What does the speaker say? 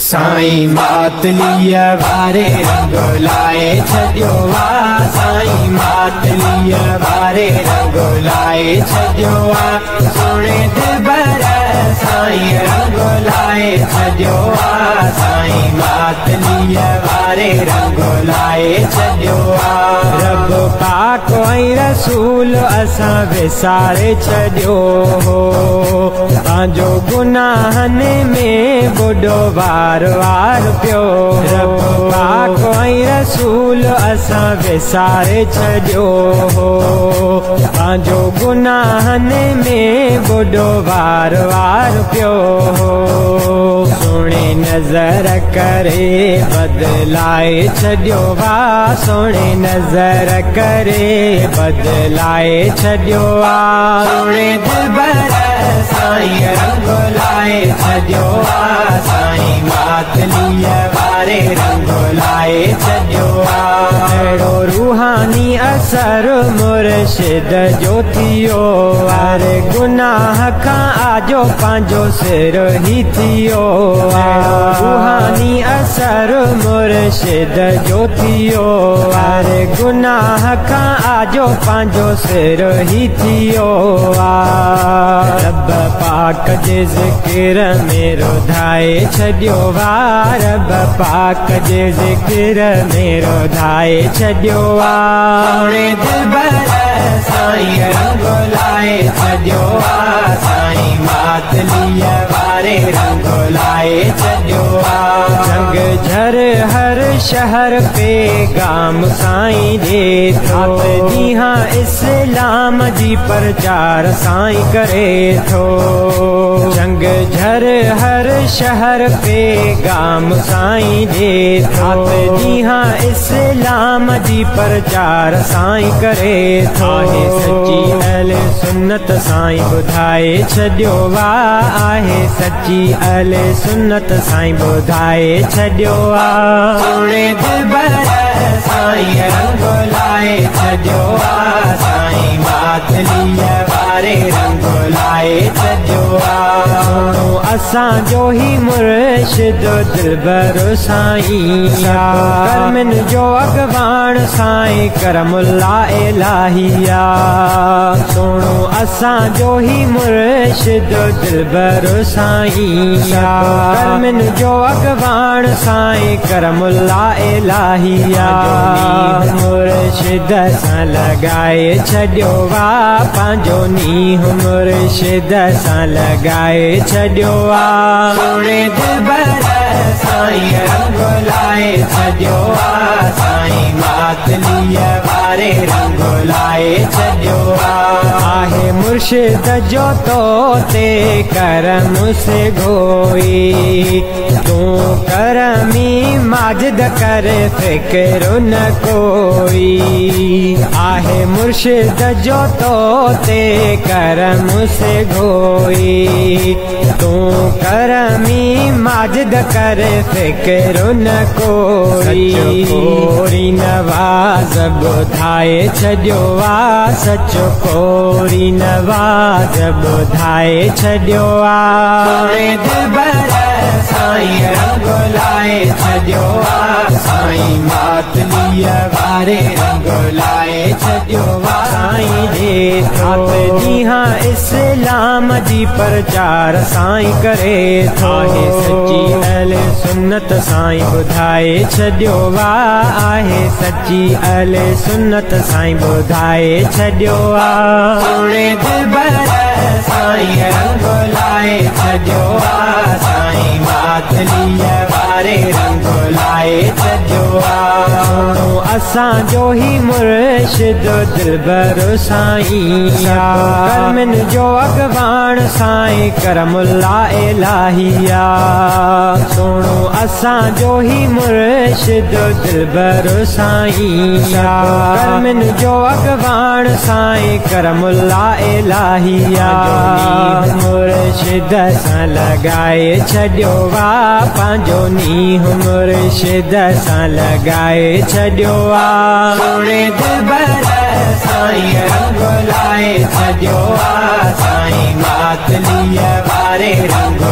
साईं मातलीअ वारे रंग लाए छॾियो आ। साईं मातलीअ वारे रंग लाए छॾियो आ। सोणे दिलबर साईं रंग लाए छॾियो आ। साईं मातलीअ वारे रंग लाए छॾियो आ। रब पाक ऐं रसूल असां विसारे छॾियो हो। पंहिंजो गुनाहनि में बुॾो वार वार पियो। रब पाक ऐं रसूल असां विसारे छॾियो हो। पंहिंजो गुनाहनि में बुॾो वार वार पियो हो। सोणे नज़र करे बदलाए छॾियो वा। सोणे नज़र करे बदलाए छॾियो आ। सोणे दिलबर साईं रंग लाए छॾियो आ। साईं मातलीअ वारे रंग लाए छॾियो आ। अहिड़ो रूहानी असर मुर्शिद जो थियो। हर गुनाह खां आजो पंहिंजो सिर ही थियो। रूहानी असर मुर्शिद जो थियो। हर गुनाह खां आजो पंहिंजो सिर ही थियो। रब पाक जे ज़िक्र में रुधाए छॾियो वा। रब पाक जे ज़िक्र में रुधाए छॾियो आ। सोणे दिलबर साईं रंग लाए छॾियो आ। साईं मातलीअ वारे रंग लाए छॾियो आ। जंग झर हर शहर पैगाम साईं ॾे थो। ॾींहं इस्लाम जी प्रचार साईं करे थो। जंग झर हर शहर पैगाम साईं ॾे थो। ॾींहं इस्लाम जी प्रचार साईं करे थो। आहे सची अहले सुन्नत साईं ॿुधाए छॾियो वा। आहे सची अहले सुन्नत साईं ॿुधाए छॾियो आ। सोणे दिलबर साईं रंग लाए छॾियो आ। साईं मातलीअ वारे रंग लाए छॾियो आ। असांजो ही मुर्शिद दिलबर साईं करमन जो अॻवान साईं करमुल्ला इलाहिया। सोणो असांजो ही मुर्शिद दिलबर साईं करमन जो अॻवान साईं करमुल्ला इलाहिया। मुर्शिद सां लॻाए छॾियो वा। पंहिंजो नींहुं मुर्शिद सां लॻाए छॾियो आ। सोणे दिलबर साईं रंग लाए छॾियो आ। साईं मातलीअ वारे रंग लाए छॾियो आ। आहे मुर्शिद जो तो ते करम से गोई। तूं करमी माजिद कर फिक्र न कोई। आहे मुर्शिद जो तो ते करम से गोई। तूं करमी माजिद कर फिक्र न कोई। कोरी नवाज़ ॿुधाए छॾियो आ। सचो कोरी नवाज़ ॿुधाए छॾियो आ। सोणे दिलबर साईं रंग लाए छॾियो आ। साईं मातलीअ वारे रंग लाए छॾियो आ। साईं ॾे थो। ॾींहं इस्लाम जी प्रचार साईं करे थो। आहे सची अहले सुन्नत साईं ॿुधाए छॾियो वा। आहे सची अहले सुन्नत साईं ॿुधाए छॾियो आ। सोणे दिलबर साईं रंग लाए छॾियो आ। साईं मातलीअ वारे रंग लाए छॾियो आ। असांजो ही मुर्शिद दिलबर साईं करमन जो अॻवान साईं करमुल्ला इलाहिया। सोणो असांजो ही मुर्शिद दिलबर साईं करमन जो अॻवान साईं करमुल्ला इलाहिया। मुर्शिद सां लॻाए छॾियो वा। पंहिंजो नींहुं मुर्शिद सां लॻाए छॾियो आ। सोणे दिलबर साईं रंग लाए छॾियो आ। साईं मातलीअ वारे रंग